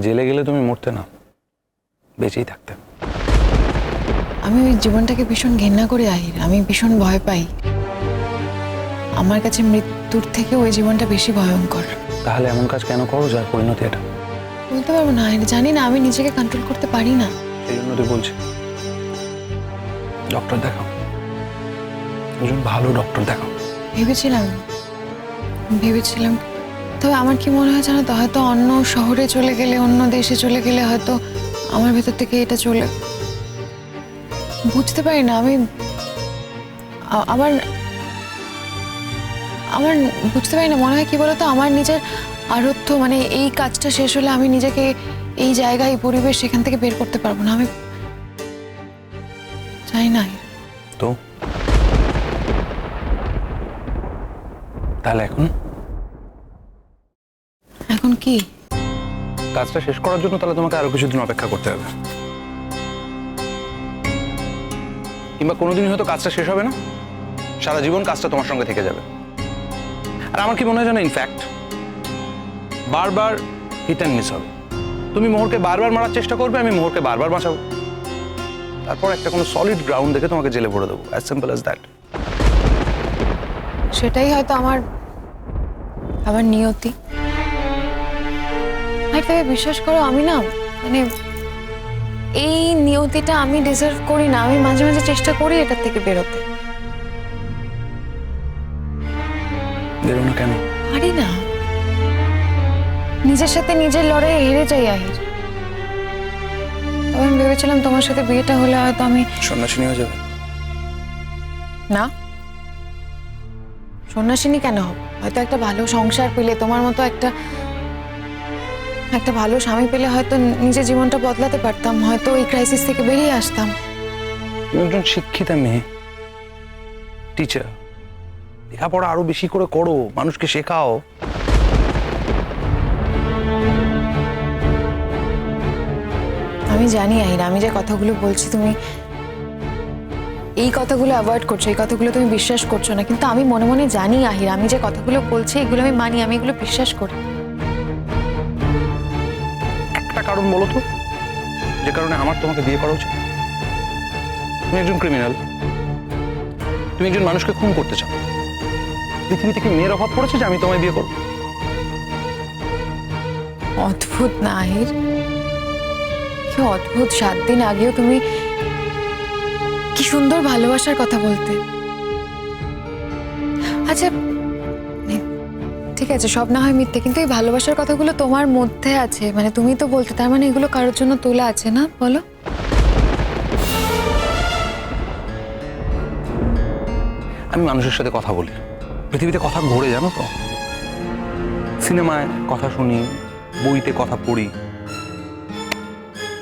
জেলে গেলে তুমি মরতে না, বেঁচেই থাকতে। আমি ওই জীবনটাকে ভীষণ ঘৃণা করি আহির, আমি ভীষণ ভয় পাই। আমার কাছে মৃত্যুর থেকে ওই জীবনটা বেশি ভয়ঙ্কর। তাহলে এমন কাজ কেন করো যার পরিণতি এটা? বলতে পারবো না আহির, জানি না, আমি নিজেকে কন্ট্রোল করতে পারি না। সেই জন্য তুই বলছি ডক্টর দেখাও, একজন ভালো ডক্টর দেখাও। ভেবেছিলাম, তবে আমার কি মনে হয় জানো তো, হয়তো অন্য শহরে চলে গেলে, অন্য দেশে চলে গেলে হয়তো আমার ভেতর থেকে এটা চলে, বুঝতে পারি না আমি। আমার আমার বুঝতে পারি না, মনে হয় কি বলতো, আমার নিজের আরত্য, মানে এই কাজটা শেষ হলে আমি নিজেকে এই জায়গায়, এই পরিবেশ, সেখান থেকে বের করতে পারবো না। আমি চাই না। তো তাহলে এখন কি? কাজটা শেষ করার জন্য তাহলে তোমাকে আরো কিছুদিন অপেক্ষা করতে হবে, কিংবা কোনোদিনই হয়তো কাজটা শেষ হবে না, সারা জীবন কাজটা তোমার সঙ্গে থেকে যাবে। আর আমার কি মনে হয় জানো, ইনফ্যাক্ট বারবার হিট অ্যান্ড মিস হবে। তুমি মোহরকে বারবার মারার চেষ্টা করবে, আমি মোহরকে বারবার বাঁচাবো, তারপর একটা কোনো সলিড গ্রাউন্ড দেখে তোমাকে জেলে ভরে দেবো, অ্যাজ সিম্পল অ্যাজ দ্যাট। সেটাই হয়তো আমার নিয়তি। আর তবে বিশ্বাস করো, আমি না, মানে এই নিয়তিটা আমি ডিজার্ভ করি না। আমি মাঝে মাঝে চেষ্টা করি এটার থেকে বেরোতে, বেরো না কেন? পারি না। নিজের সাথে নিজের লড়াইয়ে হেরে যাই আহির। তবে আমি ভেবেছিলাম তোমার সাথে বিয়েটা হলে হয়তো আমি সন্ন্যাসিনী হয়ে যাবে। না, সন্ন্যাসিনী কেন হব? হয়তো একটা ভালো সংসার পেলে, তোমার মতো একটা ভালো স্বামী পেলে হয়তো নিজের জীবনটা বদলাতে পারতাম, হয়তো এই ক্রাইসিস থেকে বেরিয়ে আসতাম। তুমি একজন শিক্ষিতা মেয়ে, টিচার, লেখাপড়া আরো বেশি করে করো, মানুষকে শেখাও। আমি জানি আহির, আমি যে কথাগুলো বলছি তুমি এই কথাগুলো অ্যাভয়েড করছো, এই কথাগুলো তুমি বিশ্বাস করছো না, কিন্তু আমি মনে মনে জানি আহির, আমি যে কথাগুলো বলছি এগুলো আমি মানি, আমি এগুলো বিশ্বাস করি। একটা কারণ বলো তো, যে কারণে আমার তোমাকে বিয়ে করা উচিত। তুমি একজন ক্রিমিনাল, তুমি একজন মানুষকে খুন করতে চাও। পৃথিবীতে কি মেয়ের অভাব পড়েছে যে আমি তোমায় বিয়ে করবো? অদ্ভুত না আহির, কি অদ্ভুত। 7 দিন আগেও তুমি কি সুন্দর ভালোবাসার কথা বলতে। আচ্ছা ঠিক আছে, সব না হয় মিথ্যে, কিন্তু এই ভালোবাসার কথাগুলো তোমার মধ্যে আছে, মানে তুমি তো বলতে, তার মানে এগুলো কারোর জন্য তোলা আছে না, বলো? আমি মানুষের সাথে কথা বলি, পৃথিবীতে কথা ঘোরে জানো তো। সিনেমায় কথা শুনি, বইতে কথা পড়ি,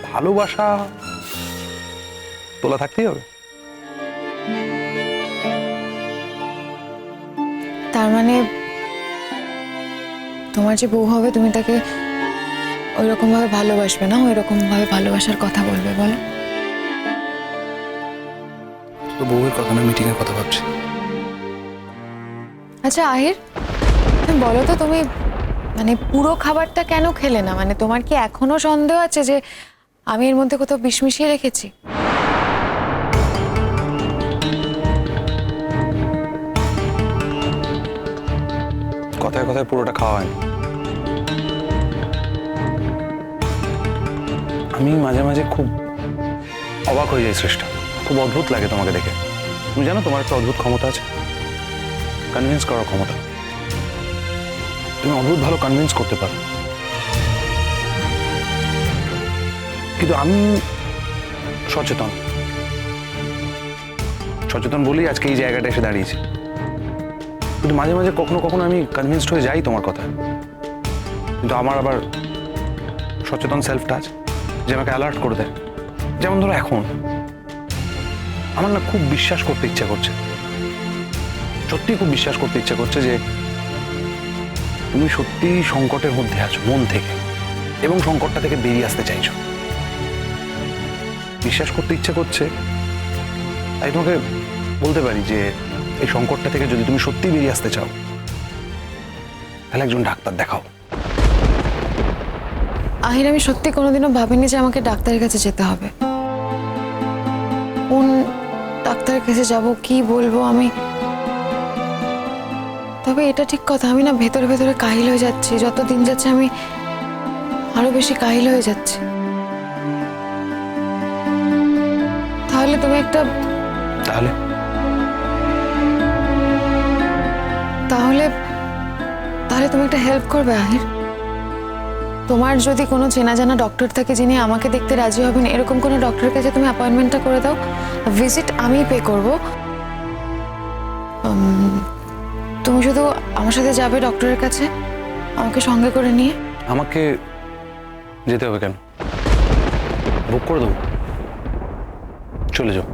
ভালোবাসা তোলা থাকতেই হবে। তার মানে তোমার যে বউ হবে, তুমি তাকে ওই রকম ভাবে ভালোবাসবে না, ওই রকম ভাবে ভালোবাসার কথা বলবে, বলো? তো বউয়ের কথা না, মিটিং এর কথা ভাবছি। আচ্ছা আহির, তুমি বলো তো, তুমি মানে পুরো খাবারটা কেন খেলে না? মানে তোমার কি এখনো সন্দেহ আছে যে আমি এর মধ্যে কোথাও বিষ মিশিয়ে রেখেছি? কথায় কথায় পুরোটা খাওয়া হয়নি। আমি মাঝে মাঝে খুব অবাক হয়ে যাই সৃষ্টা, খুব অদ্ভুত লাগে তোমাকে দেখে। তুমি জানো তোমার একটা অদ্ভুত ক্ষমতা আছে, কনভিন্স করার ক্ষমতা। তুমি অদ্ভুত ভালো কনভিন্স করতে পারো, কিন্তু আমি সচেতন বলেই আজকে এই জায়গাটা এসে দাঁড়িয়েছি। কিন্তু মাঝে মাঝে কখনো কখনো আমি কনভিন্সড হয়ে যাই তোমার কথা, কিন্তু আমার আবার সচেতন সেলফটা আছে যে আমাকে অ্যালার্ট করে দেয়। যেমন ধরো এখন আমার না খুব বিশ্বাস করতে ইচ্ছা করছে, সত্যি খুব বিশ্বাস করতে ইচ্ছা করছে যে তুমি সত্যি সংকটের মধ্যে আছো মন থেকে, এবং সংকটটা থেকে বেরিয়ে আসতে চাইছো। বিশ্বাস করতে ইচ্ছা করছে, তাই তোমাকে বলতে পারি যে এই সংকটটা থেকে যদি তুমি সত্যি বেরিয়ে আসতে চাও, তাহলে একজন ডাক্তার দেখাও। আহির, আমি সত্যি কোনোদিনও ভাবিনি যে আমাকে ডাক্তারের কাছে যেতে হবে। কোন ডাক্তারের কাছে যাব, কি বলবো আমি। তবে এটা ঠিক কথা, আমি না ভেতরে ভেতরে কাহিল হয়ে যাচ্ছি। যত দিন যাচ্ছে আমি আরো বেশি কাহিল হয়ে যাচ্ছি। তাহলে তুমি একটা তাহলে তাহলে তাহলে তুমি একটা হেল্প করবে আহির। তোমার যদি কোনো চেনা জানা ডক্টর থাকে যিনি আমাকে দেখতে রাজি হবেন, এরকম কোনো ডক্টরের কাছে তুমি অ্যাপয়েন্টমেন্টটা করে দাও। ভিজিট আমিই পে করব। তুমি শুধু আমার সাথে যাবে ডক্টরের কাছে, আমাকে সঙ্গে করে নিয়ে। আমাকে যেতে হবে কেন? বুক করে দেবো, চলে যাও।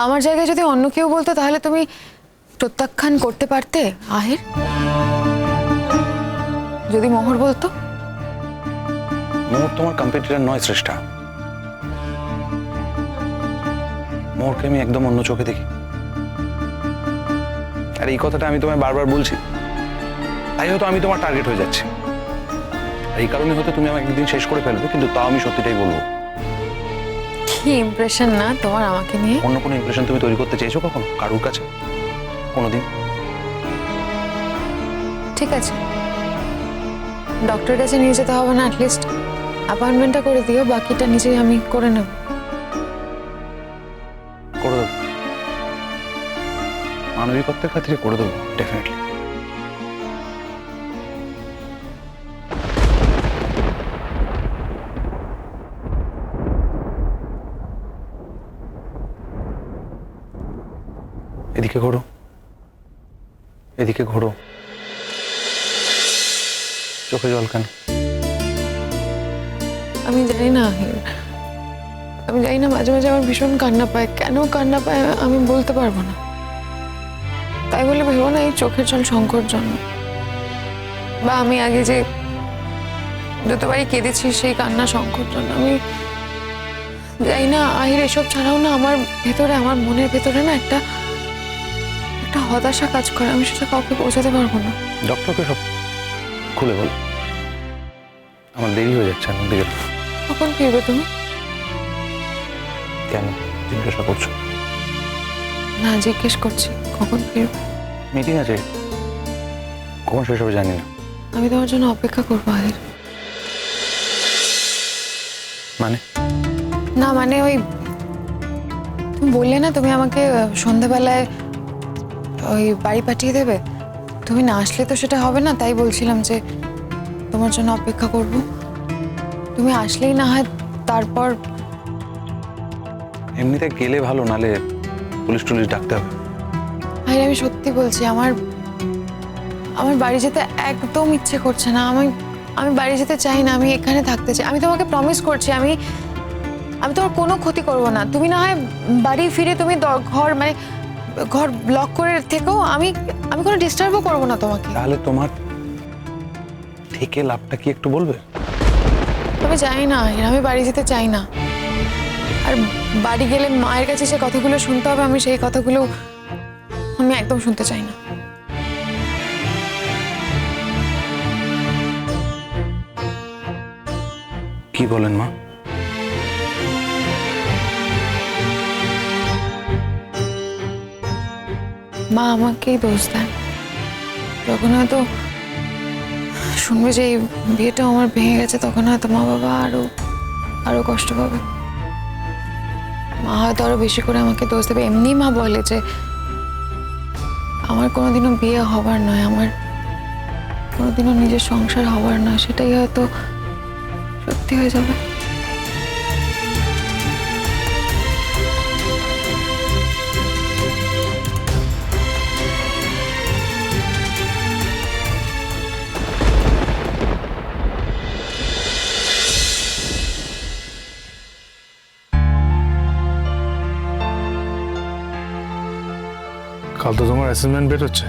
আমার জায়গায় যদি অন্য কেউ বলতো তাহলে তুমি প্রত্যাখ্যান করতে পারতে আহির? যদি মোহর বলতো? মোহর তোমার কম্পিটিটর নয় শ্রেষ্ঠা। মোহরকে আমি একদম অন্য চোখে দেখি। আর এই কথাটা আমি তোমায় বারবার বলছি, তাই হয়তো আমি তোমার টার্গেট হয়ে যাচ্ছি। আর এই কারণে হয়তো তুমি আমাকে একদিন শেষ করে ফেলবে, কিন্তু তাও আমি সত্যিটাই বলবো। কি ইমপ্রেশন না তোমার আমাকে নিয়ে? অন্য কোনো ইমপ্রেশন তুমি তৈরি করতে চেয়েছো কখনো কারুর কাছে? কোনোদিন? ঠিক আছে, ডক্টরের কাছে নিয়ে যেতে হবে না, অ্যাটলিস্ট অ্যাপয়েন্টমেন্টটা করে দিও, বাকিটা নিজেই আমি করে নেব। করে দেবো, মানবিকত্বের খাতিরে করে দেবো, ডেফিনেটলি। এদিকে ঘোরো, এদিকে ঘোরো। চোখে জল কেন? আমি জানি না আহির, আমি জানি না, মাঝে মাঝে আমার ভীষণ কান্না পায়। কেন কান্না পায় আমি বলতে পারবো না। তাই বলে ভেবো না এই চোখের জল শঙ্কর জন্য, বা আমি আগে যে যতবারই কেঁদেছি সেই কান্না শঙ্কর জন্য। আমি জানি না আহির, এসব ছাড়াও না আমার ভেতরে, আমার মনের ভেতরে না একটা একটা হতাশা কাজ করে। আমি সেটা কাউকে বোঝাতে পারবো না। ডক্টরকে সব খুলে বল, আমার দেরি হয়ে যাচ্ছে। এখন দিকে কখন ফিরবে তুমি? কেন জিজ্ঞাসা করছো? না, জিজ্ঞেস করছি কখন ফিরবে। মিটিং আছে, কখন শেষ হবে জানি না। আমি তোমার জন্য অপেক্ষা করবো আহির। মানে? না মানে ওই, তুমি বললে না তুমি আমাকে সন্ধ্যাবেলায় ওই বাড়ি পাঠিয়ে দেবে, তুমি না আসলে তো সেটা হবে না। তাই বলছিলাম যে তোমার জন্য অপেক্ষা করব। তুমি আসলেই না হয় তারপর। এমনিতে গেলে ভালো, নালে পুলিশ টুলিশ ডাকতে হবে। ভাই আমি সত্যি বলছি, আমার আমার বাড়ি যেতে একদম ইচ্ছে করছে না। আমি আমি বাড়ি যেতে চাই না, আমি এখানে থাকতে চাই। আমি তোমাকে প্রমিস করছি, আমি আমি তোমার কোনো ক্ষতি করব না। তুমি না হয় বাড়ি ফিরে তুমি ঘর মানে ঘর লক করে থেকেও, আমি আমি কোনো ডিস্টার্বও করবো না তোমাকে। তাহলে তোমার থেকে লাভটা কি একটু বলবে? তবে যাই না, আমি বাড়ি যেতে চাই না। আর বাড়ি গেলে মায়ের কাছে সে কথাগুলো শুনতে হবে, আমি সেই কথাগুলো আমি একদম শুনতে চাই না। কি বলেন মা? মা আমাকেই দোষ দেন। যখন হয়তো শুনবে যে এই বিয়েটা আমার ভেঙে গেছে, তখন হয়তো মা বাবা আরো আরো কষ্ট পাবে। মা হয়তো আরো বেশি করে আমাকে দোষ দেবে। এমনি মা বলে যে আমার কোনোদিনও বিয়ে হবার নয়, আমার কোনোদিনও নিজের সংসার হবার নয়। সেটাই হয়তো সত্যি হয়ে যাবে। কাল তো তোমার অ্যাসাইনমেন্ট বেরোচ্ছে।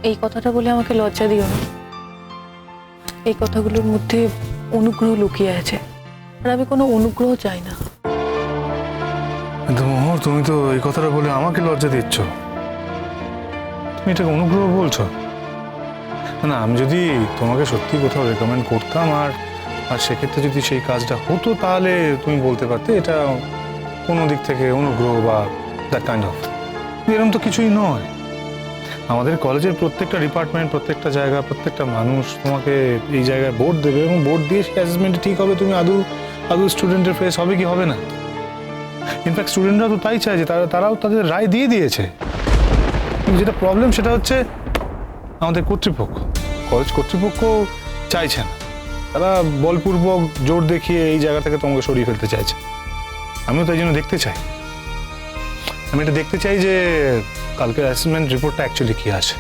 এই কথাটা বলে আমাকে লজ্জা দিও না। এই কথাগুলোর মধ্যে অনুগ্রহ লুকিয়ে আছে, আর আমি কোনো অনুগ্রহ চাই না। কিন্তু মোহর, তুমি তো এই কথাটা বলে আমাকে লজ্জা দিচ্ছ। তুমি এটাকে অনুগ্রহ বলছো? না আমি যদি তোমাকে সত্যি কোথাও রেকমেন্ড করতাম আর আর সেক্ষেত্রে যদি সেই কাজটা হতো তাহলে তুমি বলতে পারতে এটা কোনো দিক থেকে অনুগ্রহ বা দ্যাট কাইন্ড অফ। এরকম তো কিছুই নয়। আমাদের কলেজের প্রত্যেকটা ডিপার্টমেন্ট, প্রত্যেকটা জায়গা, প্রত্যেকটা মানুষ তোমাকে এই জায়গায় ভোট দেবে এবং ভোট দিয়ে সেই অ্যাসেসমেন্টে ঠিক হবে তুমি আদৌ স্টুডেন্টের ফেস হবে কি হবে না। ইনফ্যাক্ট স্টুডেন্টরা তো তাই চায় যে তারাও তাদের রায় দিয়ে দিয়েছে। কিন্তু যেটা প্রবলেম সেটা হচ্ছে আমাদের কর্তৃপক্ষ, কলেজ কর্তৃপক্ষ চাইছে না। তারা বলপূর্বক জোর দেখিয়ে এই জায়গা থেকে তোমাকে সরিয়ে ফেলতে চাইছে। আমিও তাই জন্য দেখতে চাই, আমি এটা দেখতে চাই যে কালকে অ্যাসেসমেন্ট রিপোর্টটা অ্যাকচুয়ালি কি আসে।